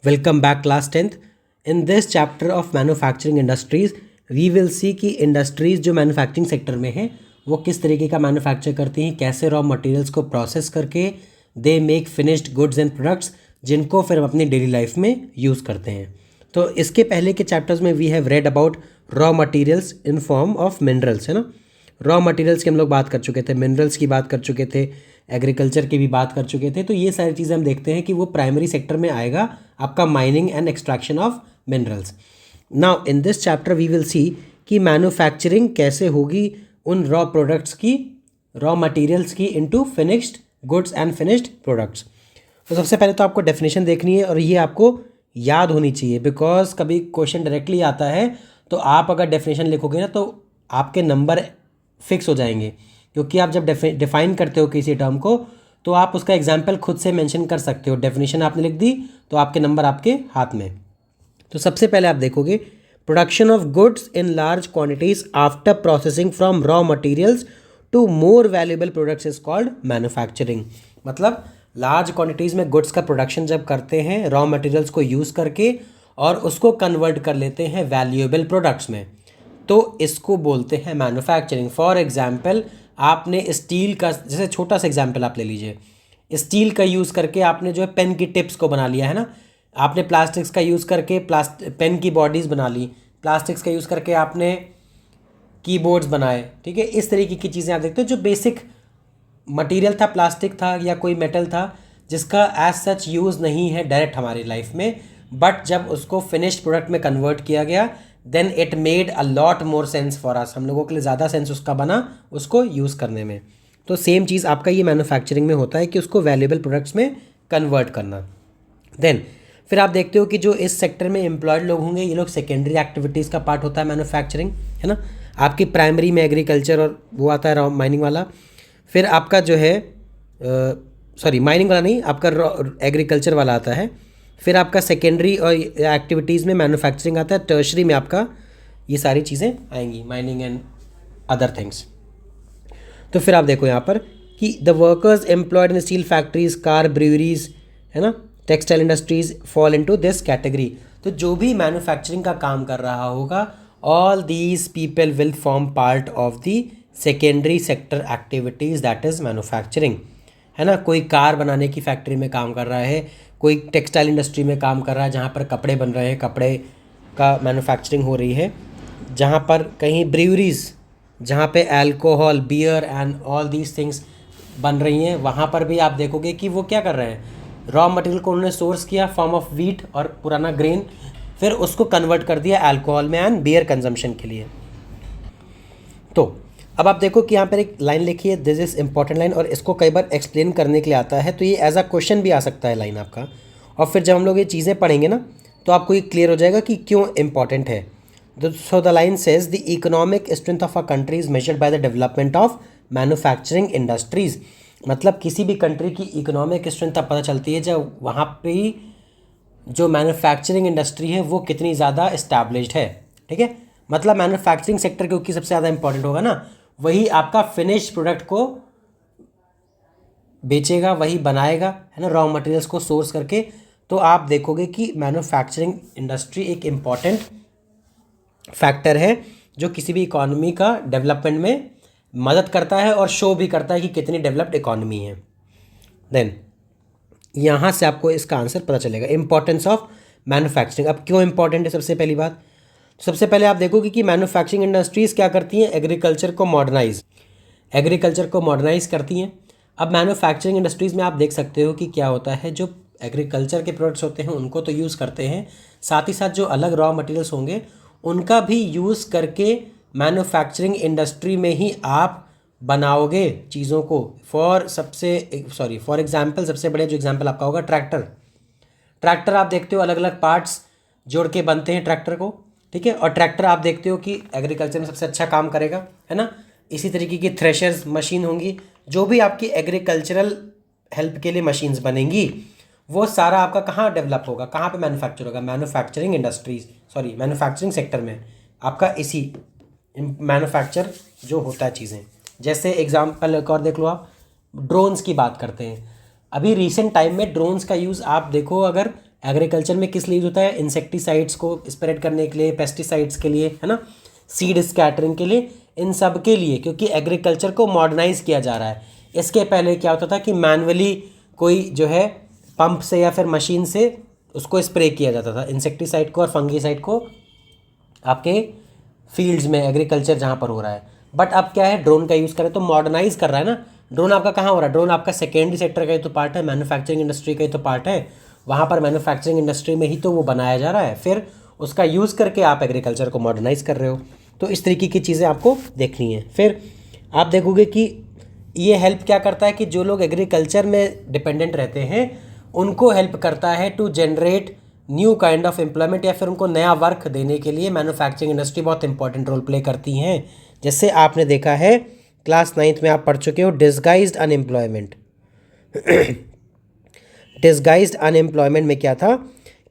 Welcome back class 10th. In this chapter of manufacturing industries, we will see कि industries जो manufacturing sector में हैं वो किस तरीके का मैन्युफैक्चर करती हैं, कैसे रॉ मटेरियल्स को प्रोसेस करके they make finished goods and products जिनको फिर हम अपनी डेली लाइफ में यूज़ करते हैं। तो इसके पहले के चैप्टर्स में we have read about raw materials in form of minerals, है ना। रॉ मटेरियल्स की हम लोग बात कर चुके थे, मिनरल्स की बात कर चुके थे, एग्रीकल्चर की भी बात कर चुके थे। तो ये सारी चीज़ें हम देखते हैं कि वो प्राइमरी सेक्टर में आएगा आपका mining and extraction of minerals. Now in this chapter we will see कि मैन्युफैक्चरिंग कैसे होगी उन रॉ प्रोडक्ट्स की, रॉ मटेरियल्स की into finished goods and finished products. तो सबसे पहले तो आपको डेफिनेशन देखनी है और ये आपको याद होनी चाहिए, बिकॉज कभी क्वेश्चन डायरेक्टली आता है तो आप अगर डेफिनेशन लिखोगे ना तो आपके नंबर फिक्स हो जाएंगे, क्योंकि आप जब डिफाइन करते हो किसी टर्म को तो आप उसका एग्जाम्पल खुद से मेंशन कर सकते हो। डेफिनेशन आपने लिख दी तो आपके नंबर आपके हाथ में। तो सबसे पहले आप देखोगे production of goods in large quantities after processing from raw materials to more valuable products is called manufacturing. मतलब लार्ज क्वांटिटीज़ में गुड्स का प्रोडक्शन जब करते हैं रॉ मटेरियल्स को यूज़ करके और उसको कन्वर्ट कर लेते हैं वैल्यूएबल प्रोडक्ट्स में, तो इसको बोलते हैं मैन्युफैक्चरिंग। फॉर एग्जांपल आपने स्टील का, जैसे छोटा सा एग्जांपल आप ले लीजिए, स्टील का यूज़ करके आपने जो है पेन की टिप्स को बना लिया, है ना। आपने प्लास्टिक्स का यूज़ करके पेन की बॉडीज़ बना ली, प्लास्टिक्स का यूज़ करके आपने कीबोर्ड्स बनाए, ठीक है। इस तरीके की चीज़ें आप देखते हो जो बेसिक मटेरियल था, प्लास्टिक था या कोई मेटल था जिसका एज सच यूज़ नहीं है डायरेक्ट हमारी लाइफ में, बट जब उसको फिनिश्ड प्रोडक्ट में कन्वर्ट किया गया then it made a lot more sense for us. हम लोगों के लिए ज़्यादा सेंस उसका बना उसको यूज़ करने में। तो सेम चीज़ आपका ये मैन्युफैक्चरिंग में होता है कि उसको वैल्यूएबल प्रोडक्ट्स में कन्वर्ट करना। देन फिर आप देखते हो कि जो इस सेक्टर में एम्प्लॉयड लोग होंगे ये लोग सेकेंडरी एक्टिविटीज़ का पार्ट होता है मैन्युफैक्चरिंग, है ना। आपकी प्राइमरी में एग्रीकल्चर और वो आता है माइनिंग वाला, फिर आपका जो है माइनिंग वाला नहीं, आपका एग्रीकल्चर वाला आता है, फिर आपका सेकेंडरी और एक्टिविटीज़ में मैन्युफैक्चरिंग आता है, टर्शरी में आपका ये सारी चीज़ें आएंगी, माइनिंग एंड अदर थिंग्स। तो फिर आप देखो यहाँ पर कि the workers employed in steel factories, car, breweries, है ना, textile industries fall into this category. तो जो भी मैन्युफैक्चरिंग का काम कर रहा होगा all these people will form part of the secondary sector activities that is manufacturing, है ना। कोई कार बनाने की फैक्ट्री में काम कर रहा है, कोई टेक्सटाइल इंडस्ट्री में काम कर रहा है जहाँ पर कपड़े बन रहे हैं, कपड़े का मैन्युफैक्चरिंग हो रही है, जहाँ पर कहीं ब्रूअरीज जहाँ पे alcohol, beer and all these things बन रही हैं, वहाँ पर भी आप देखोगे कि वो क्या कर रहे हैं, रॉ मटेरियल को उन्होंने सोर्स किया फॉर्म ऑफ वीट और पुराना ग्रेन, फिर उसको कन्वर्ट कर दिया अल्कोहल में एंड बियर कंजम्पशन के लिए। तो अब आप देखो कि यहाँ पर एक लाइन लिखी है, दिस इज़ इंपॉर्टेंट लाइन, और इसको कई बार एक्सप्लेन करने के लिए आता है, तो ये एज अ क्वेश्चन भी आ सकता है लाइन आपका। और फिर जब हम लोग ये चीज़ें पढ़ेंगे ना तो आपको ये क्लियर हो जाएगा कि क्यों इंपॉर्टेंट है। So the line says the economic strength of a country is measured by the development of manufacturing industries. मतलब किसी भी कंट्री की इकोनॉमिक स्ट्रेंथ तब पता चलती है जब वहाँ पे जो मैन्युफैक्चरिंग इंडस्ट्री है वो कितनी ज़्यादा इस्टेब्लिश्ड है, ठीक है। मतलब मैन्युफैक्चरिंग सेक्टर क्योंकि सबसे ज़्यादा इंपॉर्टेंट होगा ना, वही आपका फिनिश प्रोडक्ट को बेचेगा, वही बनाएगा, है ना, रॉ मटेरियल्स को सोर्स करके। तो आप देखोगे कि मैन्युफैक्चरिंग इंडस्ट्री एक इम्पॉर्टेंट फैक्टर है जो किसी भी इकोनॉमी का डेवलपमेंट में मदद करता है और शो भी करता है कि कितनी डेवलप्ड इकोनॉमी है। देन यहाँ से आपको इसका आंसर पता चलेगा, इंपॉर्टेंस ऑफ मैन्युफैक्चरिंग। अब क्यों इंपॉर्टेंट है, सबसे पहली बात, सबसे पहले आप देखोगे कि मैन्युफैक्चरिंग इंडस्ट्रीज़ क्या करती हैं, एग्रीकल्चर को मॉडर्नाइज करती हैं। अब मैन्युफैक्चरिंग इंडस्ट्रीज़ में आप देख सकते हो कि क्या होता है, जो एग्रीकल्चर के प्रोडक्ट्स होते हैं उनको तो यूज़ करते हैं, साथ ही साथ जो अलग रॉ मटेरियल्स होंगे उनका भी यूज़ करके मैन्युफैक्चरिंग इंडस्ट्री में ही आप बनाओगे चीज़ों को। फॉर एग्जांपल सबसे बड़े जो एग्जांपल आपका होगा ट्रैक्टर आप देखते हो अलग अलग पार्ट्स जोड़ के बनते हैं ट्रैक्टर को, ठीक है। और ट्रैक्टर आप देखते हो कि एग्रीकल्चर में सबसे अच्छा काम करेगा, है ना। इसी तरीके की थ्रेशर्स मशीन होंगी, जो भी आपकी एग्रीकल्चरल हेल्प के लिए मशीन्स बनेंगी वो सारा आपका कहाँ डेवलप होगा, कहाँ पे मैन्युफैक्चर होगा, मैन्युफैक्चरिंग सेक्टर में आपका इसी मैन्युफैक्चर जो होता है चीज़ें। जैसे एग्जाम्पल एक और देख लो, आप ड्रोन्स की बात करते हैं। अभी रिसेंट टाइम में ड्रोन्स का यूज़ आप देखो, अगर एग्रीकल्चर में किस लिए यूज होता है? इंसेक्टिसाइड्स को स्प्रेड करने के लिए, पेस्टिसाइड्स के लिए, है ना, सीड स्कैटरिंग के लिए, इन सब के लिए, क्योंकि एग्रीकल्चर को मॉडर्नाइज किया जा रहा है। इसके पहले क्या होता था कि मैनुअली कोई जो है पंप से या फिर मशीन से उसको स्प्रे किया जाता था, इंसेक्टिसाइड को और फंगीसाइड को आपके फील्ड्स में, एग्रीकल्चर जहाँ पर हो रहा है। बट अब क्या है, ड्रोन का यूज़ करें तो मॉडर्नाइज कर रहा है ना। ड्रोन आपका कहाँ हो रहा है? ड्रोन आपका सेकेंडरी सेक्टर का ही तो पार्ट है, मैन्युफैक्चरिंग इंडस्ट्री का ही तो पार्ट है। वहाँ पर मैन्युफैक्चरिंग इंडस्ट्री में ही तो वो बनाया जा रहा है, फिर उसका यूज़ करके आप एग्रीकल्चर को मॉडर्नाइज कर रहे हो। तो इस तरीके की चीज़ें आपको देखनी है। फिर आप देखोगे कि ये हेल्प क्या करता है कि जो लोग एग्रीकल्चर में डिपेंडेंट रहते हैं उनको हेल्प करता है to generate new kind of employment, या फिर उनको नया वर्क देने के लिए मैन्युफैक्चरिंग इंडस्ट्री बहुत इंपॉर्टेंट रोल प्ले करती हैं। जैसे आपने देखा है क्लास 9th में आप पढ़ चुके हो डिसगाइज्ड अनएम्प्लॉयमेंट। डिसगाइज्ड अनएम्प्लॉयमेंट में क्या था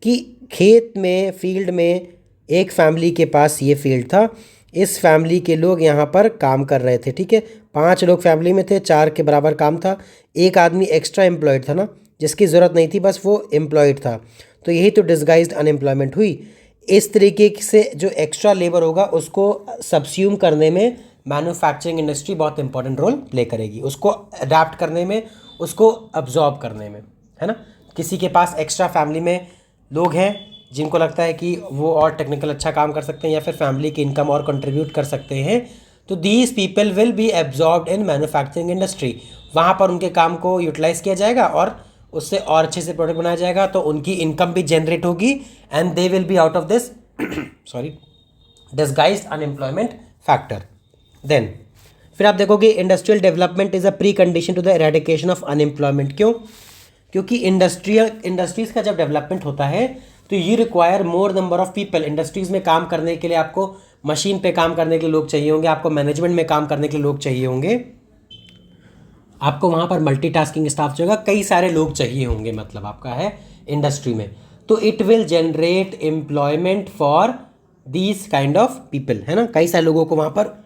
कि खेत में, फील्ड में, एक फैमिली के पास ये फील्ड था, इस फैमिली के लोग यहाँ पर काम कर रहे थे, ठीक है, 5 लोग फैमिली में थे, 4 के बराबर काम था, एक आदमी एक्स्ट्रा एम्प्लॉयड था ना, जिसकी ज़रूरत नहीं थी, बस वो एम्प्लॉयड था, तो यही तो डिसगाइज्ड अनएम्प्लॉयमेंट हुई। इस तरीके से जो एक्स्ट्रा लेबर होगा उसको सब्स्यूम करने में मैन्युफैक्चरिंग इंडस्ट्री बहुत इंपॉर्टेंट रोल प्ले करेगी, उसको अडाप्ट करने में, उसको अब्जॉर्ब करने में, है ना। किसी के पास एक्स्ट्रा फैमिली में लोग हैं जिनको लगता है कि वो और टेक्निकल अच्छा काम कर सकते हैं या फिर फैमिली की इनकम और कंट्रीब्यूट कर सकते हैं, तो these people will be absorbed in manufacturing industry. वहाँ पर उनके काम को यूटिलाइज किया जाएगा और उससे और अच्छे से प्रोडक्ट बनाया जाएगा, तो उनकी इनकम भी जनरेट होगी and they will be out of this sorry disguised unemployment factor. Then फिर आप देखोगे industrial development is a precondition to the eradication of unemployment. क्यों? क्योंकि इंडस्ट्रीज़ का जब डेवलपमेंट होता है तो ये require more number of people. Industries में काम करने के लिए आपको मशीन पे काम करने के लिए लोग चाहिए होंगे, आपको मैनेजमेंट में काम करने के लिए लोग चाहिए होंगे, आपको वहाँ पर मल्टीटास्किंग स्टाफ जो होगा कई सारे लोग चाहिए होंगे, मतलब आपका है इंडस्ट्री में, तो it will generate employment for these kind of people, है ना, कई सारे लोगों को वहाँ पर।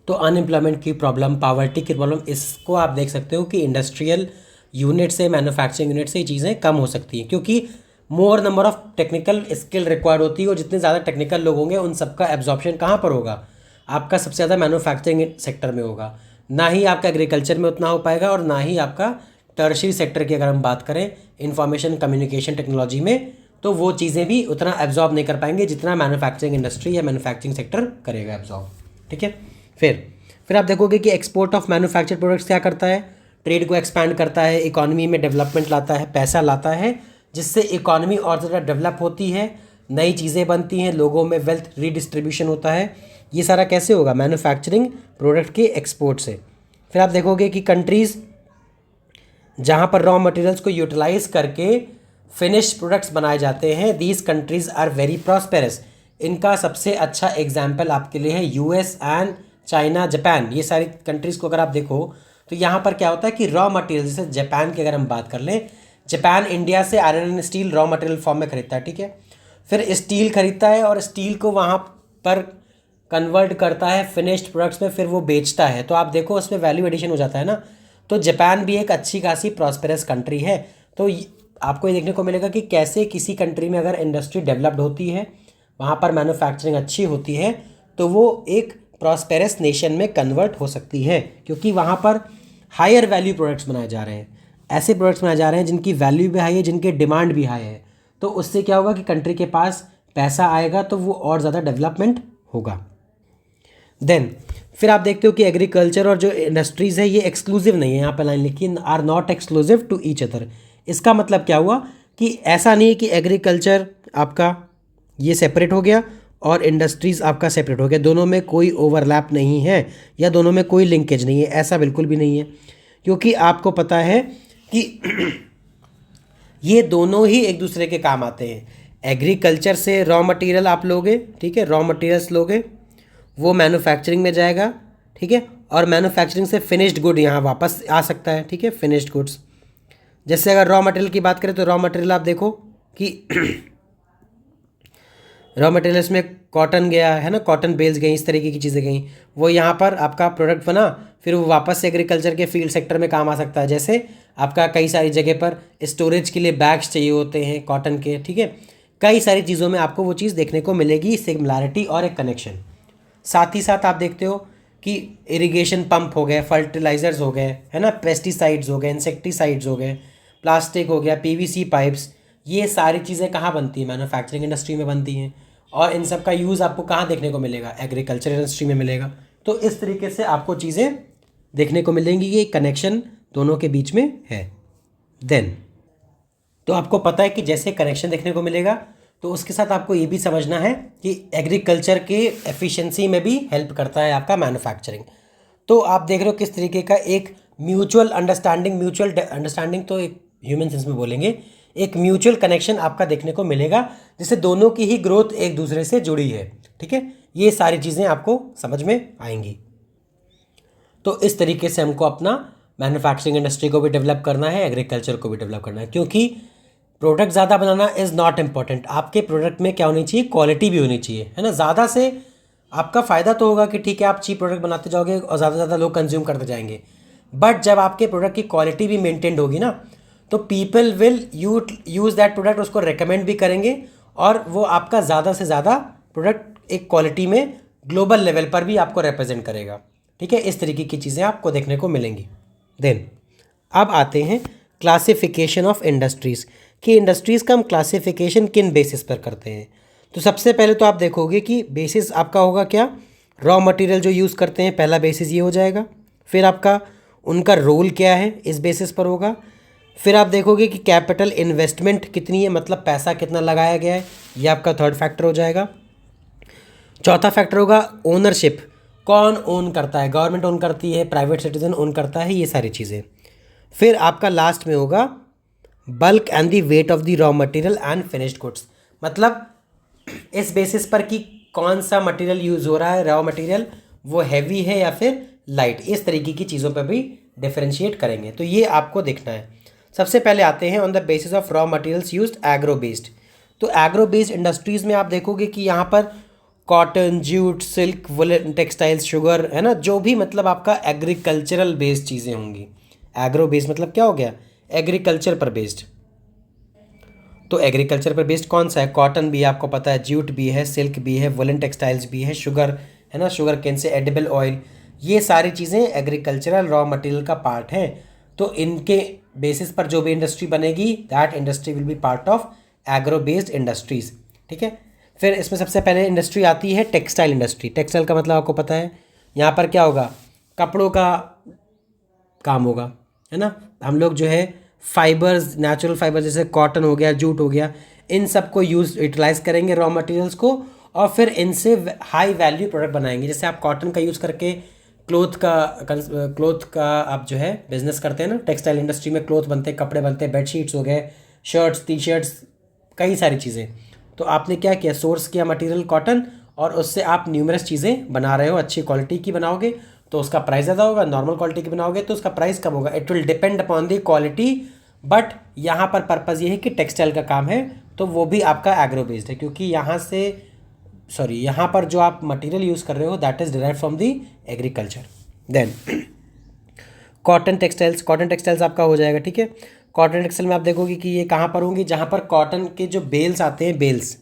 तो अनएम्प्लॉयमेंट की प्रॉब्लम, पॉवर्टी की प्रॉब्लम, इसको आप देख सकते हो कि इंडस्ट्रियल यूनिट से, मैन्युफैक्चरिंग यूनिट से ये चीज़ें कम हो सकती हैं, क्योंकि मोर number of technical skill required होती है, और जितने ज़्यादा टेक्निकल लोग होंगे उन सबका एब्जॉर्प्शन कहाँ पर होगा? आपका सबसे ज़्यादा मैन्युफैक्चरिंग सेक्टर में होगा, ना ही आपका एग्रीकल्चर में उतना हो पाएगा, और ना ही आपका टर्शियरी सेक्टर की अगर हम बात करें इंफॉर्मेशन कम्युनिकेशन टेक्नोलॉजी में, तो वो चीज़ें भी उतना एब्जॉर्ब नहीं कर पाएंगे जितना मैन्युफैक्चरिंग इंडस्ट्री या मैन्युफैक्चरिंग सेक्टर करेगा एब्जॉर्ब, ठीक है। फिर आप देखोगे कि एक्सपोर्ट ऑफ मैन्युफैक्चर्ड प्रोडक्ट्स क्या करता है? ट्रेड को एक्सपैंड करता है, इकोनॉमी में डेवलपमेंट लाता है, पैसा लाता है, जिससे इकोनॉमी और ज़्यादा डेवलप होती है, नई चीज़ें बनती हैं, लोगों में वेल्थ रीडिस्ट्रीब्यूशन होता है। ये सारा कैसे होगा? मैन्युफैक्चरिंग प्रोडक्ट के एक्सपोर्ट से। फिर आप देखोगे कि कंट्रीज़ जहाँ पर रॉ मटेरियल्स को यूटिलाइज करके फिनिश्ड प्रोडक्ट्स बनाए जाते हैं, these countries are very prosperous. इनका सबसे अच्छा एग्जाम्पल आपके लिए है यूएस एंड चाइना, जापान। ये सारी कंट्रीज़ को अगर आप देखो तो यहाँ पर क्या होता है कि रॉ मटेरियल, जैसे जापान की अगर हम बात कर लें, जापान इंडिया से iron and steel raw material form में खरीदता है, ठीक है, फिर स्टील खरीदता है और स्टील को वहाँ पर कन्वर्ट करता है फिनिश्ड प्रोडक्ट्स में, फिर वो बेचता है, तो आप देखो उसमें वैल्यू एडिशन हो जाता है ना। तो जापान भी एक अच्छी खासी प्रॉस्पेरस कंट्री है। तो आपको ये देखने को मिलेगा कि कैसे किसी कंट्री में अगर इंडस्ट्री डेवलप्ड होती है, वहाँ पर मैन्युफैक्चरिंग अच्छी होती है, तो वो एक प्रॉस्पेरस नेशन में कन्वर्ट हो सकती है, क्योंकि वहाँ पर हायर वैल्यू प्रोडक्ट्स बनाए जा रहे हैं, ऐसे प्रोडक्ट्स बनाए जा रहे हैं जिनकी वैल्यू भी हाई है, जिनके डिमांड भी हाई है। तो उससे क्या होगा कि कंट्री के पास पैसा आएगा तो वो और ज़्यादा डेवलपमेंट होगा। देन फिर आप देखते हो कि एग्रीकल्चर और जो इंडस्ट्रीज़ है ये एक्सक्लूसिव नहीं है, यहाँ पर लाइन लिखी are not exclusive to each other. इसका मतलब क्या हुआ कि ऐसा नहीं है कि एग्रीकल्चर आपका ये सेपरेट हो गया और इंडस्ट्रीज़ आपका सेपरेट हो गया, दोनों में कोई ओवरलैप नहीं है या दोनों में कोई लिंकेज नहीं है, ऐसा बिल्कुल भी नहीं है। क्योंकि आपको पता है कि ये दोनों ही एक दूसरे के काम आते हैं। एग्रीकल्चर से रॉ मटेरियल आप लोगे, ठीक है, रॉ मटेरियल्स लोगे, वो मैन्युफैक्चरिंग में जाएगा, ठीक है, और मैन्युफैक्चरिंग से फिनिश्ड गुड यहाँ वापस आ सकता है, ठीक है, फिनिश्ड गुड्स। जैसे अगर रॉ मटेरियल की बात करें तो रॉ मटेरियल आप देखो कि रॉ मटेरियल्स में कॉटन गया है ना, कॉटन बेल्स गई, इस तरीके की चीज़ें गई, वो यहाँ पर आपका प्रोडक्ट बना, फिर वो वापस से एग्रीकल्चर के फील्ड सेक्टर में काम आ सकता है। जैसे आपका कई सारी जगह पर स्टोरेज के लिए बैग्स चाहिए होते हैं कॉटन के, ठीक है। कई सारी चीज़ों में आपको वो चीज़ देखने को मिलेगी, सिमिलैरिटी और एक कनेक्शन। साथ ही साथ आप देखते हो कि इरिगेशन पंप हो गए, फर्टिलाइजर्स हो गए, है ना, पेस्टिसाइड्स हो गए, इंसेक्टिसाइड्स हो गए, प्लास्टिक हो गया, पीवीसी पाइप्स, ये सारी चीज़ें कहाँ बनती हैं? मैन्युफैक्चरिंग इंडस्ट्री में बनती हैं। और इन सब का यूज़ आपको कहाँ देखने को मिलेगा? एग्रीकल्चर इंडस्ट्री में मिलेगा। तो इस तरीके से आपको चीज़ें देखने को मिलेंगी, ये कनेक्शन दोनों के बीच में है। देन तो आपको पता है कि जैसे कनेक्शन देखने को मिलेगा, तो उसके साथ आपको ये भी समझना है कि एग्रीकल्चर के एफिशिएंसी में भी हेल्प करता है आपका मैन्युफैक्चरिंग। तो आप देख रहे हो किस तरीके का एक म्यूचुअल अंडरस्टैंडिंग तो एक ह्यूमन सेंस में बोलेंगे, एक म्यूचुअल कनेक्शन आपका देखने को मिलेगा, जिससे दोनों की ही ग्रोथ एक दूसरे से जुड़ी है, ठीक है। ये सारी चीज़ें आपको समझ में आएंगी। तो इस तरीके से हमको अपना मैन्युफैक्चरिंग इंडस्ट्री को भी डेवलप करना है, एग्रीकल्चर को भी डेवलप करना है, क्योंकि प्रोडक्ट ज़्यादा बनाना इज़ नॉट इम्पॉर्टेंट। आपके प्रोडक्ट में क्या होनी चाहिए? क्वालिटी भी होनी चाहिए, है ना। ज़्यादा से आपका फ़ायदा तो होगा कि ठीक है आप चीप प्रोडक्ट बनाते जाओगे और ज़्यादा से ज़्यादा लोग कंज्यूम करते जाएंगे, बट जब आपके प्रोडक्ट की क्वालिटी भी मेंटेन्ड होगी ना, तो people will use that product, उसको रिकमेंड भी करेंगे, और वो आपका ज़्यादा से ज़्यादा प्रोडक्ट एक क्वालिटी में ग्लोबल लेवल पर भी आपको रिप्रेजेंट करेगा, ठीक है। इस तरीके की चीज़ें आपको देखने को मिलेंगी। देन अब आते हैं क्लासिफिकेशन ऑफ इंडस्ट्रीज़, कि इंडस्ट्रीज़ का हम क्लासिफिकेशन किन बेसिस पर करते हैं। तो सबसे पहले तो आप देखोगे कि बेसिस आपका होगा क्या? रॉ मटेरियल जो यूज़ करते हैं, पहला बेसिस ये हो जाएगा। फिर आपका उनका रोल क्या है, इस बेसिस पर होगा। फिर आप देखोगे कि कैपिटल इन्वेस्टमेंट कितनी है, मतलब पैसा कितना लगाया गया है, ये आपका थर्ड फैक्टर हो जाएगा। चौथा फैक्टर होगा ओनरशिप, कौन ओन करता है, गवर्नमेंट ओन करती है, प्राइवेट सिटीजन ओन करता है, ये सारी चीज़ें। फिर आपका लास्ट में होगा bulk and the weight of the raw material and finished goods, मतलब इस बेसिस पर कि कौन सा मटेरियल यूज़ हो रहा है, रॉ मटेरियल, वो हैवी है या फिर लाइट, इस तरीके की चीज़ों पर भी डिफरेंशिएट करेंगे। तो ये आपको देखना है। सबसे पहले आते हैं on the basis of raw materials used agro based. तो एग्रो बेस्ड इंडस्ट्रीज़ में आप देखोगे कि यहाँ पर cotton, jute, silk, woollen, textiles, sugar, है ना, जो भी मतलब आपका एग्रीकल्चरल बेस्ड चीज़ें होंगी। एग्रो बेस्ड मतलब क्या हो गया? एग्रीकल्चर पर बेस्ड। तो एग्रीकल्चर पर बेस्ड कौन सा है? कॉटन भी है, आपको पता है, जूट भी है, सिल्क भी है, वुलन टेक्सटाइल्स भी है, शुगर, है ना, शुगर केन से एडिबल ऑयल, ये सारी चीज़ें एग्रीकल्चरल रॉ मटेरियल का पार्ट हैं। तो इनके बेसिस पर जो भी इंडस्ट्री बनेगी, that industry will be part of agro based industries, ठीक है। फिर इसमें सबसे पहले इंडस्ट्री आती है टेक्सटाइल इंडस्ट्री। टेक्सटाइल का मतलब आपको पता है, यहाँ पर क्या होगा? कपड़ों का काम होगा, है ना। हम लोग जो है फाइबर्स, नेचुरल फाइबर जैसे कॉटन हो गया, जूट हो गया, इन सब को यूटिलाइज करेंगे रॉ मटेरियल्स को, और फिर इनसे हाई वैल्यू प्रोडक्ट बनाएंगे। जैसे आप कॉटन का यूज़ करके क्लोथ का आप जो है बिजनेस करते हैं ना, टेक्सटाइल इंडस्ट्री में क्लोथ बनते हैं, कपड़े बनते हैं, बेडशीट्स हो गए, शर्ट्स, टी शर्ट्स, कई सारी चीज़ें। तो आपने क्या किया? सोर्स किया मटेरियल कॉटन, और उससे आप न्यूमरस चीज़ें बना रहे हो। अच्छी क्वालिटी की बनाओगे तो उसका प्राइस ज़्यादा होगा, नॉर्मल क्वालिटी की बनाओगे तो उसका प्राइस कम होगा। It will depend upon the quality, but यहाँ पर पर्पज़ ये है कि टेक्सटाइल का काम है तो वो भी आपका एग्रो बेस्ड है, क्योंकि यहाँ पर जो आप मटेरियल यूज़ कर रहे हो that is derived from the agriculture. Then cotton textiles आपका हो जाएगा, ठीक है। कॉटन टेक्सटाइल में आप देखोगे कि ये कहाँ पर होंगी? जहाँ पर कॉटन के जो बेल्स आते हैं, बेल्स,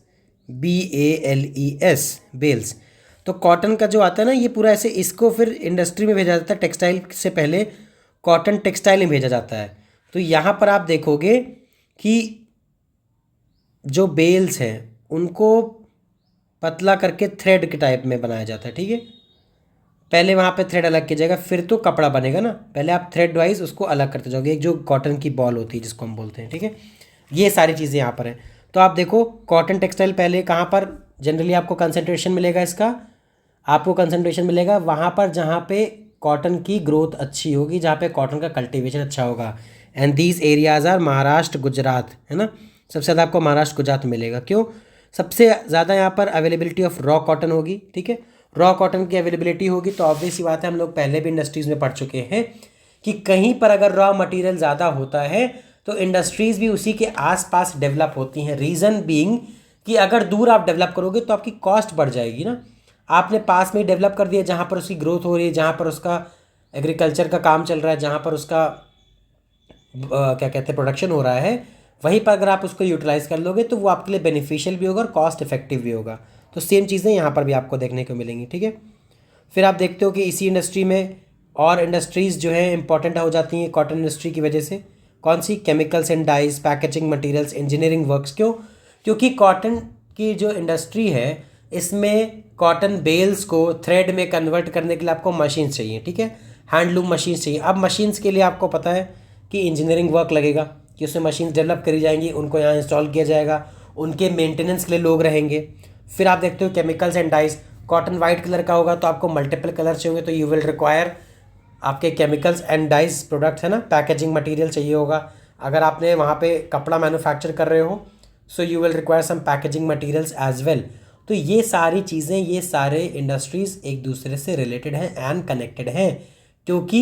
BALES, बेल्स। तो कॉटन का जो आता है ना, ये पूरा ऐसे, इसको फिर इंडस्ट्री में भेजा जाता है। टेक्सटाइल से पहले कॉटन टेक्सटाइल में भेजा जाता है। तो यहाँ पर आप देखोगे कि जो बेल्स हैं उनको पतला करके थ्रेड के टाइप में बनाया जाता है, ठीक है। पहले वहाँ पे थ्रेड अलग कीजिएगा, फिर तो कपड़ा बनेगा ना। पहले आप थ्रेड वाइज उसको अलग करते जाओगे, एक जो कॉटन की बॉल होती है जिसको हम बोलते हैं, ठीक है। ये सारी चीज़ें यहाँ पर हैं। तो आप देखो कॉटन टेक्सटाइल पहले कहाँ पर जनरली आपको कंसंट्रेशन मिलेगा, इसका आपको कंसंट्रेशन मिलेगा वहाँ पर जहाँ पे कॉटन की ग्रोथ अच्छी होगी, जहाँ पे कॉटन का कल्टीवेशन अच्छा होगा। And these areas are Maharashtra, Gujarat, है ना। सबसे ज़्यादा आपको महाराष्ट्र, गुजरात मिलेगा। क्यों? सबसे ज़्यादा यहाँ पर अवेलेबिलिटी ऑफ रॉ कॉटन होगी, ठीक है। रॉ कॉटन की अवेलेबिलिटी होगी तो ऑब्वियस सी बात है, हम लोग पहले भी इंडस्ट्रीज़ में पढ़ चुके हैं कि कहीं पर अगर रॉ मटेरियल ज़्यादा होता है तो इंडस्ट्रीज़ भी उसी के आसपास डेवलप होती हैं। रीज़न बीइंग कि अगर दूर आप डेवलप करोगे तो आपकी कॉस्ट बढ़ जाएगी ना। आपने पास में ही डेवलप कर दिया जहाँ पर उसकी ग्रोथ हो रही है, जहाँ पर उसका एग्रीकल्चर का काम चल रहा है, जहाँ पर उसका क्या कहते हैं प्रोडक्शन हो रहा है, वहीं पर अगर आप उसको यूटिलाइज़ कर लोगे तो वो आपके लिए बेनिफिशियल भी होगा और कॉस्ट इफेक्टिव भी होगा। तो सेम चीज़ें यहाँ पर भी आपको देखने को मिलेंगी, ठीक है। फिर आप देखते हो कि इसी इंडस्ट्री में और इंडस्ट्रीज़ जो है इंपॉर्टेंट हो जाती हैं कॉटन इंडस्ट्री की वजह से। कौन सी? Chemicals and dyes, packaging materials, engineering works. क्यों? क्योंकि कॉटन की जो इंडस्ट्री है इसमें कॉटन बेल्स को थ्रेड में कन्वर्ट करने के लिए आपको मशीन्स चाहिए, ठीक है, हैंडलूम मशीन्स चाहिए। अब मशीन्स के लिए आपको पता है कि इंजीनियरिंग वर्क लगेगा, कि उसमें मशीन्स डेवलप करी जाएंगी, उनको यहाँ इंस्टॉल किया जाएगा, उनके मेंटेनेंस के लिए लोग रहेंगे। फिर आप देखते हो chemicals and dyes, cotton white colour का होगा तो आपको मल्टीपल कलर चाहिए, तो यू विल रिक्वायर आपके केमिकल्स एंड डाइज प्रोडक्ट्स है ना, पैकेजिंग मटेरियल चाहिए होगा। अगर आपने वहाँ पे कपड़ा मैन्युफैक्चर कर रहे हो so you will require some packaging materials as well. तो ये सारी चीज़ें, ये सारे इंडस्ट्रीज़ एक दूसरे से रिलेटेड हैं एंड कनेक्टेड हैं, क्योंकि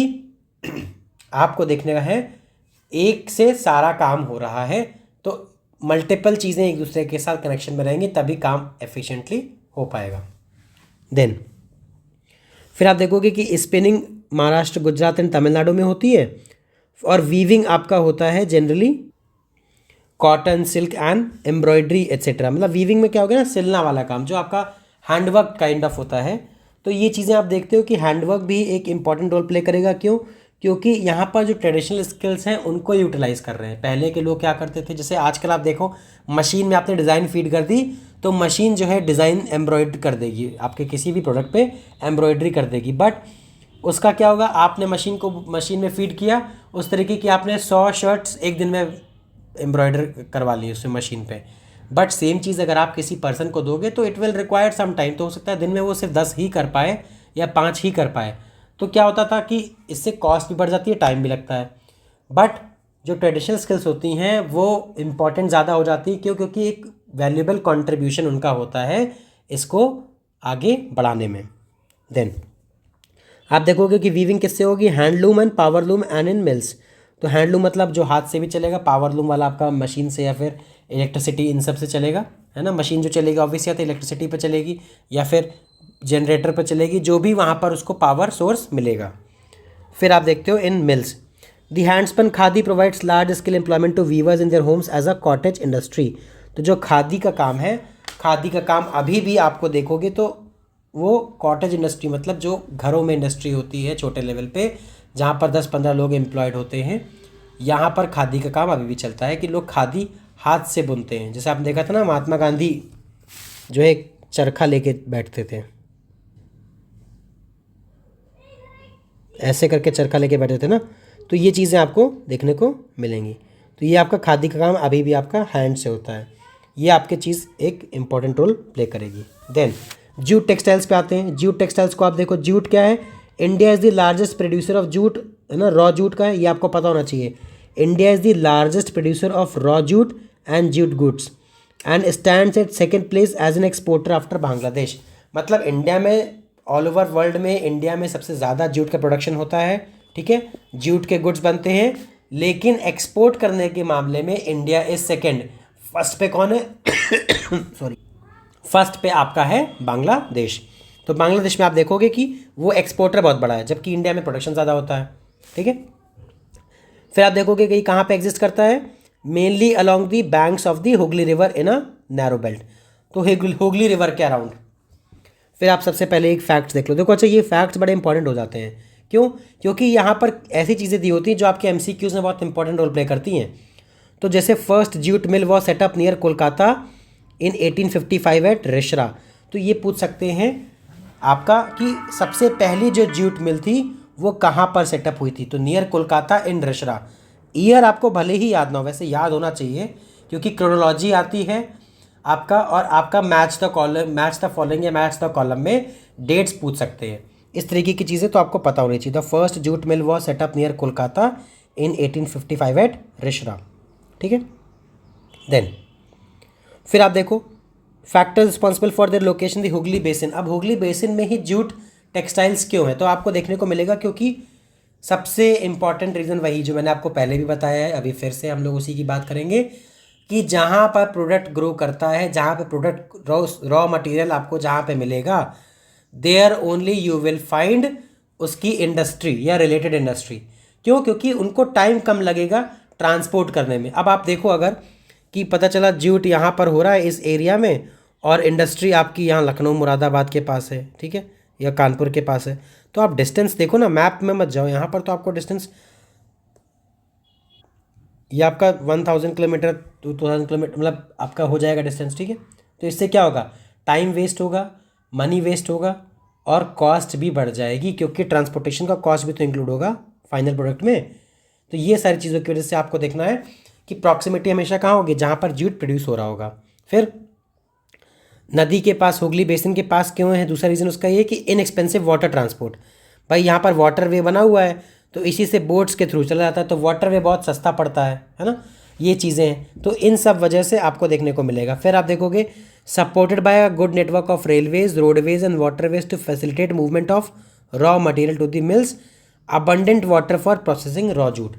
आपको देखने का है एक से सारा काम हो रहा है, तो मल्टीपल चीज़ें एक दूसरे के साथ कनेक्शन में रहेंगी तभी काम एफिशिएंटली हो पाएगा। देन फिर आप देखोगे कि स्पिनिंग महाराष्ट्र, गुजरात एंड तमिलनाडु में होती है, और वीविंग आपका होता है generally cotton, silk and embroidery etcetera. मतलब वीविंग में क्या हो गया ना, सिलना वाला काम जो आपका हैंडवर्क काइंड ऑफ होता है। तो ये चीज़ें आप देखते हो कि हैंडवर्क भी एक इंपॉर्टेंट रोल प्ले करेगा। क्यों? क्योंकि यहाँ पर जो ट्रेडिशनल स्किल्स हैं उनको यूटिलाइज़ कर रहे हैं। पहले के लोग क्या करते थे, जैसे आजकल आप देखो मशीन में आपने डिज़ाइन फीड कर दी तो मशीन जो है डिज़ाइन एम्ब्रॉयड कर देगी, आपके किसी भी प्रोडक्ट पे एम्ब्रॉयडरी कर देगी। बट उसका क्या होगा, आपने मशीन में फीड किया, उस तरीके की आपने 100 शर्ट्स एक दिन में एम्ब्रॉयडर करवा ली उससे मशीन पे। बट सेम चीज़ अगर आप किसी पर्सन को दोगे तो it will require some time. तो हो सकता है दिन में वो सिर्फ 10 ही कर पाए या 5 ही कर पाए। तो क्या होता था कि इससे कॉस्ट भी बढ़ जाती है, टाइम भी लगता है। बट जो ट्रेडिशनल स्किल्स होती हैं वो इम्पॉर्टेंट ज़्यादा हो जाती है। क्यों? क्योंकि एक वैल्यूएबल कंट्रीब्यूशन उनका होता है इसको आगे बढ़ाने में। देन आप देखोगे कि वीविंग किससे होगी, handloom and powerloom and in mills. तो हैंडलूम मतलब जो हाथ से भी चलेगा, पावरलूम वाला आपका मशीन से या फिर इलेक्ट्रिसिटी इन सब से चलेगा, है ना। मशीन जो चलेगी ऑब्वियसली या तो इलेक्ट्रिसिटी पर चलेगी या फिर जनरेटर पर चलेगी, जो भी वहाँ पर उसको पावर सोर्स मिलेगा। फिर आप देखते हो in mills, the handspun khadi provides large skill employment to weavers in their homes as a cottage industry. तो जो खादी का काम है, खादी का काम अभी भी आपको देखोगे तो वो कॉटेज इंडस्ट्री मतलब जो घरों में इंडस्ट्री होती है छोटे लेवल पे, जहाँ पर 10-15 लोग एम्प्लॉयड होते हैं, यहाँ पर खादी का काम अभी भी चलता है कि लोग खादी हाथ से बुनते हैं। जैसे आपने देखा था ना, महात्मा गांधी जो है एक चरखा लेके बैठते थे, ऐसे करके चरखा लेके बैठे थे ना। तो ये चीज़ें आपको देखने को मिलेंगी। तो ये आपका खादी का काम अभी भी आपका हैंड से होता है। ये आपके चीज़ एक इम्पॉर्टेंट रोल प्ले करेगी। देन जूट टेक्सटाइल्स पे आते हैं। जूट टेक्सटाइल्स को आप देखो, जूट क्या है, India is the largest producer of jute, है ना, रॉ जूट का है, ये आपको पता होना चाहिए। India is the largest producer of raw jute and jute goods and stands at second place as an exporter after Bangladesh. मतलब इंडिया में, ऑल ओवर वर्ल्ड में इंडिया में सबसे ज़्यादा जूट का प्रोडक्शन होता है, ठीक है, जूट के गुड्स बनते हैं। लेकिन एक्सपोर्ट करने के मामले में इंडिया इज सेकेंड। फर्स्ट पे कौन है? सॉरी, फर्स्ट पे आपका है बांग्लादेश। तो बांग्लादेश में आप देखोगे कि वो एक्सपोर्टर बहुत बड़ा है, जबकि इंडिया में प्रोडक्शन ज़्यादा होता है, ठीक है। फिर आप देखोगे कि कहाँ पे एग्जिस्ट करता है, mainly along the banks of the Hooghly river in a narrow belt. तो हुगली रिवर के अराउंड। फिर आप सबसे पहले एक फैक्ट्स देख लो। देखो अच्छा, ये फैक्ट्स बड़े इंपॉर्टेंट हो जाते हैं। क्यों? क्योंकि यहाँ पर ऐसी चीज़ें दी होती हैं जो आपके MCQs में बहुत इंपॉर्टेंट रोल प्ले करती हैं। तो जैसे first jute mill was set up near Kolkata in 1855 at Rishra. तो ये पूछ सकते हैं आपका कि सबसे पहली जो जूट मिल थी वो कहाँ पर सेटअप हुई थी, तो नियर कोलकाता इन रेशरा। ईयर आपको भले ही याद ना हो, वैसे याद होना चाहिए क्योंकि क्रोनोलॉजी आती है आपका, और आपका match the column, match the following या मैच द कॉलम में डेट्स पूछ सकते हैं। इस तरीके की चीज़ें तो आपको पता होनी चाहिए। The first jute mill was set up near Kolkata in 1855 at Rishra, ठीक है। देन फिर आप देखो factors responsible for their location the Hooghly basin. अब हुगली बेसिन में ही जूट टेक्सटाइल्स क्यों है, तो आपको देखने को मिलेगा क्योंकि सबसे इंपॉर्टेंट रीज़न वही जो मैंने आपको पहले भी बताया है, अभी फिर से हम लोग उसी की बात करेंगे कि जहाँ पर प्रोडक्ट ग्रो करता है, जहाँ पे प्रोडक्ट रॉ मटेरियल आपको जहाँ पे मिलेगा, there only you will find उसकी इंडस्ट्री या रिलेटेड इंडस्ट्री। क्यों? क्योंकि उनको टाइम कम लगेगा ट्रांसपोर्ट करने में। अब आप देखो, अगर कि पता चला जूट यहाँ पर हो रहा है इस एरिया में और इंडस्ट्री आपकी यहाँ लखनऊ मुरादाबाद के पास है, ठीक है, या कानपुर के पास है, तो आप डिस्टेंस देखो ना, मैप में मत जाओ, यहाँ पर तो आपको डिस्टेंस ये आपका 1000 किलोमीटर 2000 किलोमीटर मतलब आपका हो जाएगा डिस्टेंस, ठीक है। तो इससे क्या होगा? टाइम वेस्ट होगा, मनी वेस्ट होगा और कॉस्ट भी बढ़ जाएगी, क्योंकि ट्रांसपोर्टेशन का कॉस्ट भी तो इंक्लूड होगा फाइनल प्रोडक्ट में। तो ये सारी चीज़ों की वजह से आपको देखना है कि प्रॉक्सिमिटी हमेशा कहाँ होगी? जहाँ पर जूट प्रोड्यूस हो रहा होगा। फिर नदी के पास, हुगली बेसिन के पास क्यों है? दूसरा रीज़न उसका ये कि इनएक्सपेंसिव वाटर ट्रांसपोर्ट। भाई यहाँ पर वाटर वे बना हुआ है तो इसी से बोट्स के थ्रू चला जाता है, तो वाटर वे बहुत सस्ता पड़ता है ना। ये चीज़ें हैं, तो इन सब वजह से आपको देखने को मिलेगा। फिर आप देखोगे supported by a good network of railways, roadways and waterways to facilitate movement of raw material to the mills, abundant water for processing raw jute.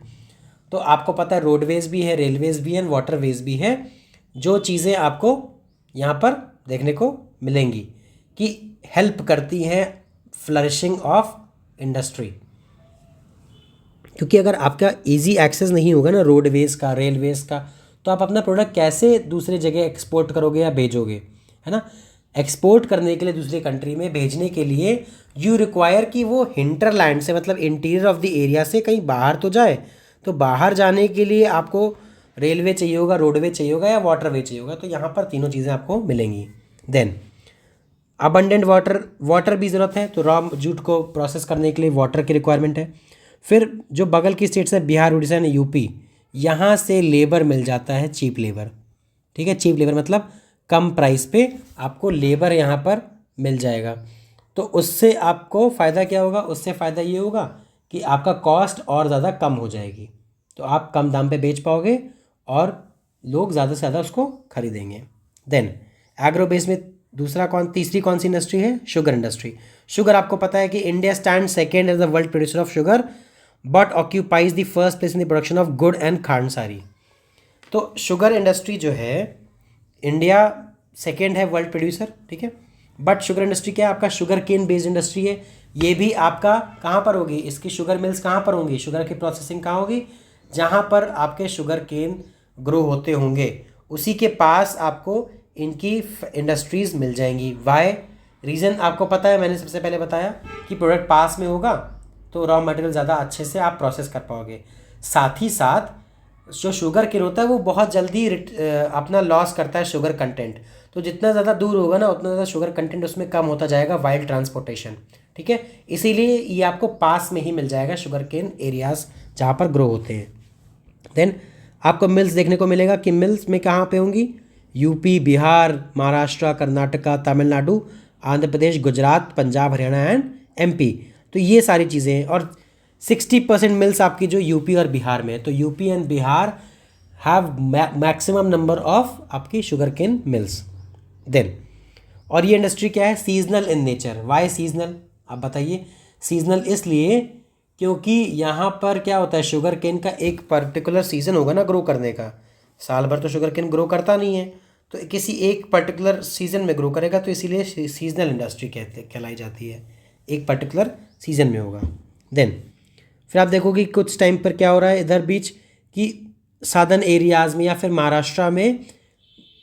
तो आपको पता है रोडवेज भी है, रेलवेज भी है, वाटरवेज भी है, जो चीज़ें आपको यहाँ पर देखने को मिलेंगी कि हेल्प करती हैं फ्लरिशिंग ऑफ इंडस्ट्री। क्योंकि अगर आपका इजी एक्सेस नहीं होगा ना रोडवेज का, रेलवेज का, तो आप अपना प्रोडक्ट कैसे दूसरी जगह एक्सपोर्ट करोगे या भेजोगे, है ना। एक्सपोर्ट करने के लिए दूसरी कंट्री में भेजने के लिए यू रिक्वायर कि वो हिंटरलैंड से, मतलब इंटीरियर ऑफ द एरिया से कहीं बाहर तो जाए। तो बाहर जाने के लिए आपको रेलवे चाहिए होगा, रोडवे चाहिए होगा या वाटरवे चाहिए होगा। तो यहाँ पर तीनों चीज़ें आपको मिलेंगी। देन अबंडेंट वाटर भी ज़रूरत है, तो रॉ जूट को प्रोसेस करने के लिए वाटर की रिक्वायरमेंट है। फिर जो बगल की स्टेट्स है बिहार, उड़ीसा एंड यूपी, यहाँ से लेबर मिल जाता है, चीप लेबर, ठीक है। चीप लेबर मतलब कम प्राइस पे आपको लेबर यहाँ पर मिल जाएगा। तो उससे आपको फ़ायदा क्या होगा? उससे फ़ायदा ये होगा कि आपका कॉस्ट और ज़्यादा कम हो जाएगी, तो आप कम दाम पे बेच पाओगे और लोग ज़्यादा से ज़्यादा उसको खरीदेंगे। देन एग्रो बेस में तीसरी कौन सी इंडस्ट्री है? Sugar industry. शुगर आपको पता है कि India stand second as the world producer of sugar but occupies the first place in the production of gur and khandsari. तो शुगर इंडस्ट्री जो है, इंडिया सेकेंड है वर्ल्ड प्रोड्यूसर, ठीक है। बट शुगर इंडस्ट्री क्या है? आपका शुगर केन बेस्ड इंडस्ट्री है। ये भी आपका कहाँ पर होगी? इसकी शुगर मिल्स कहाँ पर होंगी? शुगर की प्रोसेसिंग कहाँ होगी? जहाँ पर आपके शुगर केन ग्रो होते होंगे उसी के पास आपको इनकी इंडस्ट्रीज़ मिल जाएंगी। वाई रीज़न आपको पता है, मैंने सबसे पहले बताया कि प्रोडक्ट पास में होगा तो रॉ मटेरियल ज़्यादा अच्छे से आप प्रोसेस कर पाओगे। साथ ही साथ जो शुगर केन होता है वो बहुत जल्दी अपना लॉस करता है शुगर कंटेंट, तो जितना ज़्यादा दूर होगा ना उतना ज़्यादा शुगर कंटेंट उसमें कम होता जाएगा वाइल ट्रांसपोर्टेशन, ठीक है। इसीलिए ये आपको पास में ही मिल जाएगा शुगर केन एरियाज़ जहाँ पर ग्रो होते हैं। देन आपको मिल्स देखने को मिलेगा कि मिल्स में कहाँ पे होंगी? UP, Bihar, Maharashtra, Karnataka, Tamil Nadu, Andhra Pradesh, Gujarat, Punjab, Haryana and MP. तो ये सारी चीज़ें हैं और 60% मिल्स आपकी जो यूपी और बिहार में है। तो UP and Bihar have maximum number of आपकी शुगर केन मिल्स। देन और ये इंडस्ट्री क्या है? Seasonal in nature. Why seasonal? आप बताइए। सीजनल इसलिए क्योंकि यहाँ पर क्या होता है, शुगर केन का एक पर्टिकुलर सीज़न होगा ना ग्रो करने का। साल भर तो शुगर केन ग्रो करता नहीं है, तो किसी एक पर्टिकुलर सीज़न में ग्रो करेगा, तो इसीलिए सीजनल इंडस्ट्री कहलाई जाती है, एक पर्टिकुलर सीज़न में होगा। देन फिर आप देखोगे कुछ टाइम पर क्या हो रहा है इधर बीच कि सादर्न एरियाज़ में या फिर महाराष्ट्र में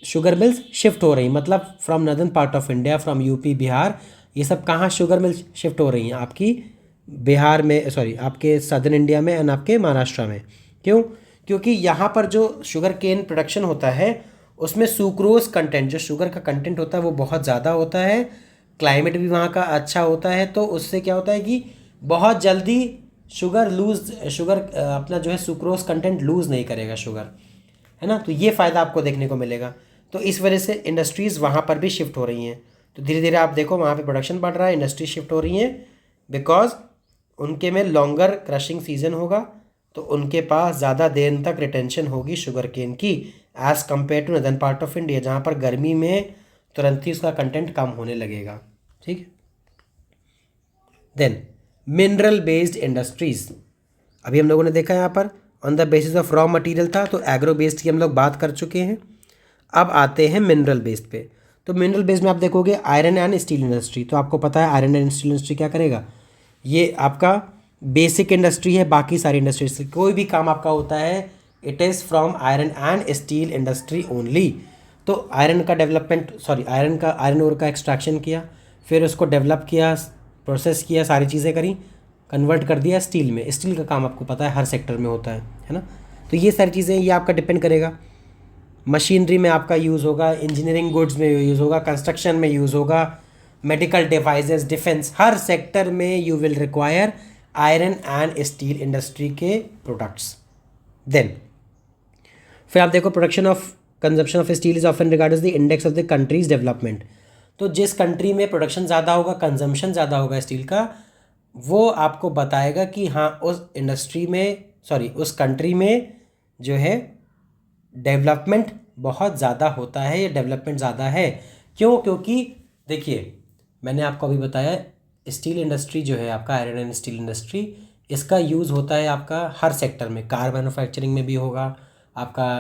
शुगर मिल्स शिफ्ट हो रही हैं, मतलब from northern part of India, from UP, Bihar, ये सब कहाँ शुगर मिल्स शिफ्ट हो रही हैं? आपकी बिहार में, सॉरी आपके सदर्न इंडिया में एंड आपके महाराष्ट्र में। क्यों? क्योंकि यहाँ पर जो शुगर केन प्रोडक्शन होता है उसमें सुक्रोज कंटेंट, जो शुगर का कंटेंट होता है वो बहुत ज़्यादा होता है, क्लाइमेट भी वहाँ का अच्छा होता है, तो उससे क्या होता है कि बहुत जल्दी शुगर अपना जो है सुक्रोज कंटेंट लूज़ नहीं करेगा शुगर, है ना। तो ये फ़ायदा आपको देखने को मिलेगा। तो इस वजह से इंडस्ट्रीज़ वहाँ पर भी शिफ्ट हो रही हैं। तो धीरे धीरे आप देखो वहाँ पे प्रोडक्शन बढ़ रहा है, इंडस्ट्री शिफ्ट हो रही हैं, बिकॉज उनके में लॉन्गर क्रशिंग सीजन होगा, तो उनके पास ज़्यादा देर तक रिटेंशन होगी शुगर केन की as compare to northern part of India, जहाँ पर गर्मी में तुरंत ही उसका कंटेंट कम होने लगेगा, ठीक है। देन मिनरल बेस्ड इंडस्ट्रीज़ अभी हम लोगों ने देखा यहाँ पर, on the basis of raw material था, तो एग्रो बेस्ड की हम लोग बात कर चुके हैं। अब आते हैं मिनरल बेस्ड पे। तो मिनरल बेस्ड में आप देखोगे आयरन एंड स्टील इंडस्ट्री। तो आपको पता है आयरन एंड स्टील इंडस्ट्री क्या करेगा, ये आपका बेसिक इंडस्ट्री है। बाकी सारी इंडस्ट्री से कोई भी काम आपका होता है, it is from iron and steel industry only. तो आयरन का डेवलपमेंट, आयरन ओर का एक्सट्रैक्शन किया, फिर उसको डेवलप किया, प्रोसेस किया, सारी चीज़ें करी, कन्वर्ट कर दिया स्टील में। स्टील का काम आपको पता है हर सेक्टर में होता है ना। तो ये सारी चीज़ें, ये आपका डिपेंड करेगा। मशीनरी में आपका यूज़ होगा, इंजीनियरिंग गुड्स में यूज़ होगा, कंस्ट्रक्शन में यूज़ होगा, मेडिकल डिवाइसेस, डिफेंस, हर सेक्टर में you will require iron and steel industry के प्रोडक्ट्स। देन फिर आप देखो production of consumption of steel is often regard as the index of the country's development. तो जिस कंट्री में प्रोडक्शन ज़्यादा होगा, कंजम्पशन ज़्यादा होगा स्टील का, वो आपको बताएगा कि हाँ उस कंट्री में जो है डेवलपमेंट बहुत ज़्यादा होता है या डेवलपमेंट ज़्यादा है। क्यों? क्योंकि देखिए मैंने आपको अभी बताया स्टील इंडस्ट्री जो है आपका, आयरन एंड स्टील इंडस्ट्री, इसका यूज़ होता है आपका हर सेक्टर में। कार मैन्युफैक्चरिंग में भी होगा, आपका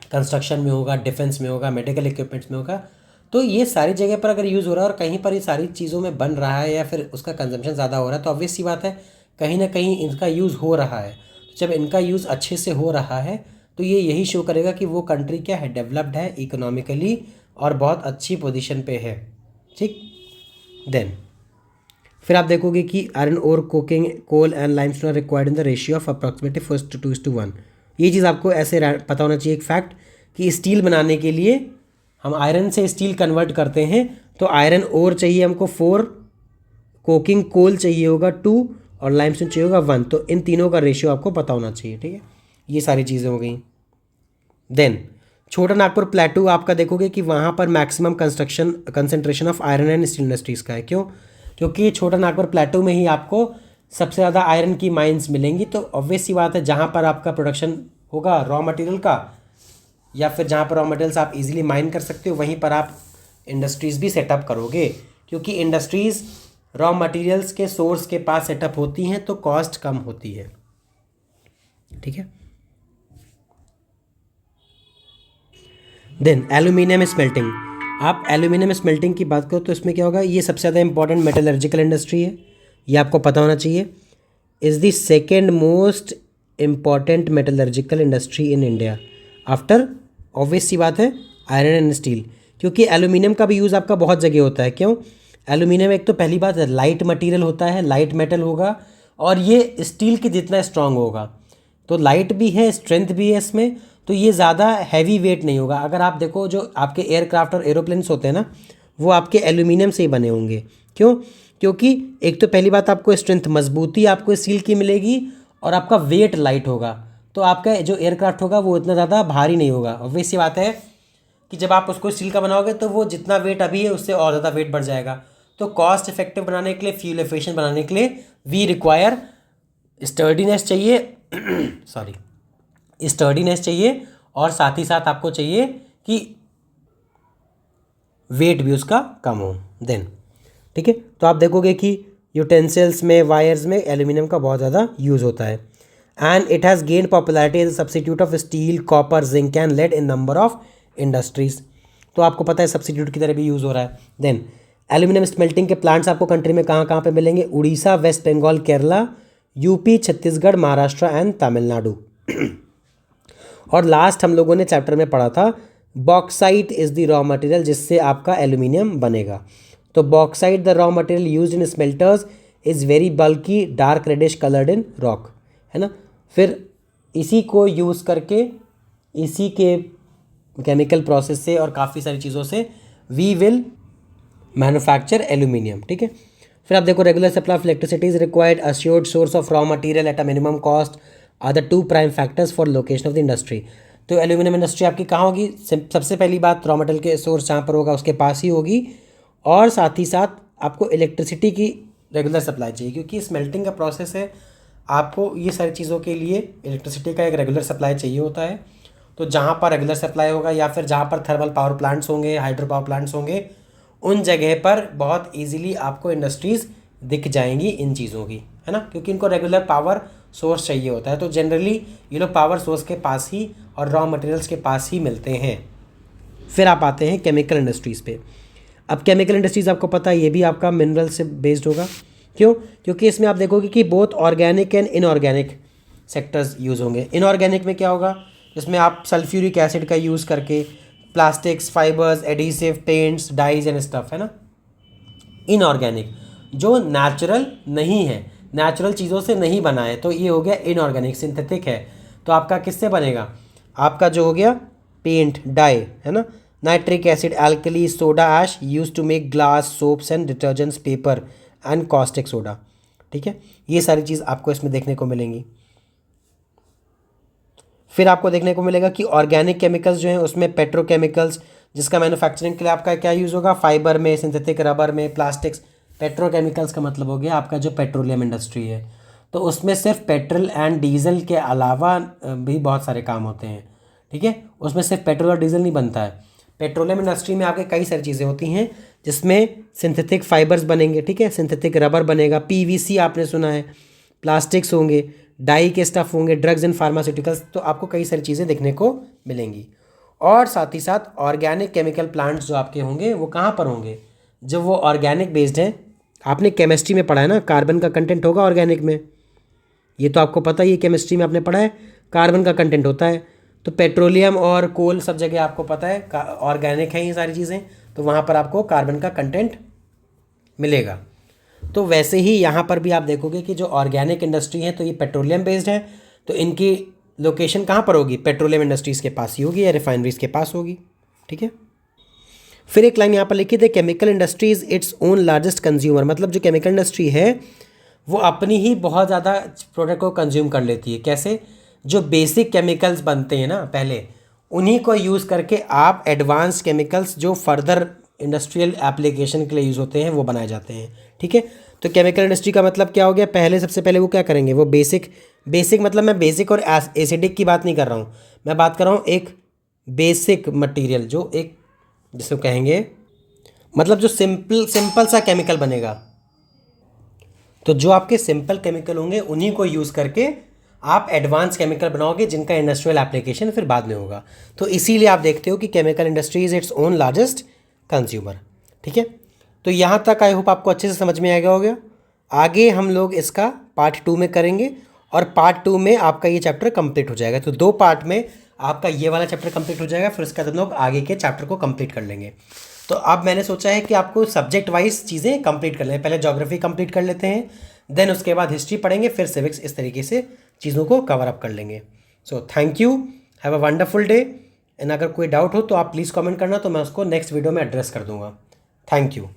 कंस्ट्रक्शन में होगा, डिफेंस में होगा, मेडिकल इक्विपमेंट्स में होगा। तो ये सारी जगह पर अगर यूज़ हो रहा है और कहीं पर ये सारी चीज़ों में बन रहा है या फिर उसका कंजम्पशन ज़्यादा हो रहा है, तो ऑब्वियस सी बात है कहीं ना कहीं इनका यूज़ हो रहा है। तो जब इनका यूज़ अच्छे से हो रहा है तो ये यही शो करेगा कि वो कंट्री क्या है, डेवलप्ड है इकोनॉमिकली और बहुत अच्छी पोजीशन पे है। ठीक। देन फिर आप देखोगे कि iron ore, coking coal and limestone are required in the ratio of approximately 1:2:1। ये चीज़ आपको ऐसे पता होना चाहिए, एक फैक्ट, कि स्टील बनाने के लिए हम आयरन से स्टील कन्वर्ट करते हैं तो आयरन ओर चाहिए हमको 4, कोकिंग कोल चाहिए होगा 2 और लाइमस्टोन चाहिए होगा 1। तो इन तीनों का रेशियो आपको पता होना चाहिए। ठीक है, ये सारी चीज़ें हो गई। देन छोटा नागपुर प्लेटू आपका देखोगे कि वहाँ पर maximum concentration of iron and steel industries का है। क्यों? क्योंकि छोटा नागपुर प्लेटू में ही आपको सबसे ज़्यादा आयरन की माइंस मिलेंगी। तो ऑब्वियस सी बात है जहाँ पर आपका प्रोडक्शन होगा रॉ मटेरियल का, या फिर जहाँ पर रॉ मटेरियल्स आप इजीली माइन कर सकते हो, वहीं पर आप इंडस्ट्रीज़ भी सेटअप करोगे। क्योंकि इंडस्ट्रीज़ रॉ मटेरियल्स के सोर्स के पास सेटअप होती हैं तो कॉस्ट कम होती है। ठीक है। Then aluminium smelting. आप एल्यूमिनियम स्मेल्टिंग की बात करो तो इसमें क्या होगा, ये सबसे ज़्यादा इंपॉर्टेंट मेटलर्जिकल इंडस्ट्री है, ये आपको पता होना चाहिए। Is the second most important metallurgical industry in India after, obvious सी बात है, आयरन एंड स्टील। क्योंकि एल्यूमिनियम का भी यूज़ आपका बहुत जगह होता है। क्यों? एल्यूमिनियम एक तो पहली बात है लाइट मटेरियल होता है, लाइट मेटल होगा, और ये स्टील के जितना स्ट्रांग होगा। तो लाइट भी है, स्ट्रेंथ भी है इसमें, तो ये ज़्यादा हैवी वेट नहीं होगा। अगर आप देखो जो आपके एयरक्राफ्ट और एरोप्लेन्स होते हैं ना, वो आपके एल्यूमिनियम से ही बने होंगे। क्यों? क्योंकि एक तो पहली बात आपको स्ट्रेंथ, मजबूती आपको स्टील की मिलेगी, और आपका वेट लाइट होगा, तो आपका जो एयरक्राफ्ट होगा वो इतना ज़्यादा भारी नहीं होगा। ऑब्वियस सी बात है कि जब आप उसको स्टील का बनाओगे तो वो जितना वेट अभी है उससे और ज़्यादा वेट बढ़ जाएगा। तो कॉस्ट इफेक्टिव बनाने के लिए, फ्यूल एफिशिएंट बनाने के लिए वी रिक्वायर स्टर्डीनेस चाहिए स्टर्डीनेस चाहिए, और साथ ही साथ आपको चाहिए कि वेट भी उसका कम हो। देन ठीक है, तो आप देखोगे कि यूटेंसिल्स में, वायर्स में एल्यूमिनियम का बहुत ज़्यादा यूज़ होता है। And it has gain popularity as substitute of steel, copper, zinc and lead in number of industries. तो आपको पता है सब्सिट्यूट की तरह भी यूज़ हो रहा है। देन एल्यूमिनियम स्मेल्टिंग के प्लांट्स आपको कंट्री में कहाँ कहाँ पे मिलेंगे? Orissa, West Bengal, Kerala, UP, Chhattisgarh, Maharashtra and Tamil Nadu. और लास्ट हम लोगों ने चैप्टर में पढ़ा था bauxite is the raw material जिससे आपका एल्यूमिनियम बनेगा। तो bauxite the raw material used in smelters is very bulky, dark reddish coloured in rock, है ना। फिर इसी को यूज़ करके, इसी के केमिकल प्रोसेस से और काफ़ी सारी चीज़ों से वी विल मैन्युफैक्चर एल्यूमिनियम। ठीक है। फिर आप देखो regular supply of electricity is required, assured source of raw material at a minimum cost are the 2 prime factors for location of the industry. तो एल्यूमिनियम इंडस्ट्री आपकी कहाँ होगी? सबसे पहली बात रॉ मटेरियल के सोर्स जहाँ पर होगा उसके पास ही होगी, और साथ ही साथ आपको इलेक्ट्रिसिटी की रेगुलर सप्लाई चाहिए, क्योंकि स्मेल्टिंग का प्रोसेस है, आपको ये सारी चीज़ों के लिए इलेक्ट्रिसिटी का एक रेगुलर सप्लाई चाहिए होता है। तो जहाँ पर रेगुलर सप्लाई होगा या फिर जहाँ पर थर्मल पावर प्लांट्स होंगे, हाइड्रो पावर प्लांट्स होंगे, उन जगह पर बहुत ईजिली आपको इंडस्ट्रीज़ दिख जाएंगी इन चीज़ों की, है ना, क्योंकि इनको रेगुलर पावर सोर्स चाहिए होता है, तो जनरली ये लोग पावर सोर्स के पास ही और रॉ मटेरियल्स के पास ही मिलते हैं। फिर आप आते हैं केमिकल इंडस्ट्रीज़ पे। अब केमिकल इंडस्ट्रीज़ आपको पता है ये भी आपका मिनरल से बेस्ड होगा। क्यों? क्योंकि इसमें आप देखोगे कि both organic and inorganic sectors use होंगे। इनऑर्गेनिक में क्या होगा, जिसमें आप सल्फ्यूरिक एसिड का यूज़ करके plastics, fibres, adhesive, paints, dyes and stuff, है ना। इनऑर्गेनिक जो नेचुरल नहीं है, नेचुरल चीज़ों से नहीं बना है, तो ये हो गया इनऑर्गेनिक, सिंथेटिक है। तो आपका किससे बनेगा, आपका जो हो गया पेंट, डाई, है ना, nitric acid, alkali, soda ash use to make glass, soaps and detergents, paper and caustic soda. ठीक है, ये सारी चीज़ आपको इसमें देखने को मिलेंगी। फिर आपको देखने को मिलेगा कि ऑर्गेनिक केमिकल्स जो हैं उसमें पेट्रोकेमिकल्स, जिसका मैन्युफैक्चरिंग के लिए आपका क्या यूज़ होगा, फाइबर में, सिंथेटिक रबर में, प्लास्टिक्स। पेट्रोकेमिकल्स का मतलब हो गया आपका जो पेट्रोलियम इंडस्ट्री है, तो उसमें सिर्फ पेट्रोल एंड डीजल के अलावा भी बहुत सारे काम होते हैं। ठीक है, उसमें सिर्फ पेट्रोल और डीजल नहीं बनता है। पेट्रोलियम इंडस्ट्री में आपके कई सारी चीज़ें होती हैं जिसमें सिंथेटिक फाइबर्स बनेंगे। ठीक है, सिंथेटिक रबर बनेगा, पीवीसी आपने सुना है, प्लास्टिक्स होंगे, डाई के स्टफ होंगे, ड्रग्स एंड फार्मास्यूटिकल्स। तो आपको कई सारी चीज़ें देखने को मिलेंगी। और साथ ही साथ ऑर्गेनिक केमिकल प्लांट्स जो आपके होंगे वो कहाँ पर होंगे, जब वो ऑर्गेनिक बेस्ड हैं। आपने केमिस्ट्री में पढ़ा है ना, कार्बन का कंटेंट होगा ऑर्गेनिक में, ये तो आपको पता ही है, केमिस्ट्री में आपने पढ़ा है कार्बन का कंटेंट होता है। तो पेट्रोलियम और कोल सब जगह आपको पता है ऑर्गेनिक है ये सारी चीज़ें, तो वहाँ पर आपको कार्बन का कंटेंट मिलेगा। तो वैसे ही यहाँ पर भी आप देखोगे कि जो ऑर्गेनिक इंडस्ट्री है तो ये पेट्रोलियम बेस्ड है, तो इनकी लोकेशन कहाँ पर होगी, पेट्रोलियम इंडस्ट्रीज़ के पास ही होगी या रिफाइनरीज के पास होगी। ठीक है, फिर एक लाइन यहाँ पर लिखी थी, chemical industry is its own largest consumer. मतलब जो केमिकल इंडस्ट्री है वो अपनी ही बहुत ज़्यादा प्रोडक्ट को कंज्यूम कर लेती है। कैसे, जो बेसिक केमिकल्स बनते हैं ना पहले, उन्हीं को यूज़ करके आप एडवांस केमिकल्स जो फर्दर इंडस्ट्रियल एप्लीकेशन के लिए यूज़ होते हैं वो बनाए जाते हैं। ठीक है, तो केमिकल इंडस्ट्री का मतलब क्या हो गया, पहले सबसे पहले वो क्या करेंगे, वो बेसिक मतलब मैं बेसिक और एसिडिक की बात नहीं कर रहा हूँ, मैं बात कर रहा हूँ एक बेसिक मटीरियल, जो एक जिसको कहेंगे मतलब जो सिंपल सा केमिकल बनेगा। तो जो आपके सिंपल केमिकल होंगे उन्हीं को यूज़ करके आप एडवांस केमिकल बनाओगे जिनका इंडस्ट्रियल एप्लीकेशन फिर बाद में होगा। तो इसीलिए आप देखते हो कि chemical industry is its own largest consumer. ठीक है, तो यहाँ तक आई होप आपको अच्छे से समझ में आ गया होगा। आगे हम लोग इसका पार्ट 2 में करेंगे और पार्ट 2 में आपका ये चैप्टर कंप्लीट हो जाएगा। तो 2 पार्ट में आपका ये वाला चैप्टर कंप्लीट हो जाएगा, फिर उसके बाद हम लोग आगे के चैप्टर को कंप्लीट कर लेंगे। तो अब मैंने सोचा है कि आपको सब्जेक्ट वाइज चीज़ें कंप्लीट कर लें, पहले ज्योग्राफी कंप्लीट कर लेते हैं, देन उसके बाद हिस्ट्री पढ़ेंगे, फिर सिविक्स, इस तरीके से चीज़ों को कवर अप कर लेंगे। So thank you, have a wonderful day. And अगर कोई डाउट हो तो आप प्लीज़ कमेंट करना, तो मैं उसको नेक्स्ट वीडियो में एड्रेस कर दूंगा। Thank you.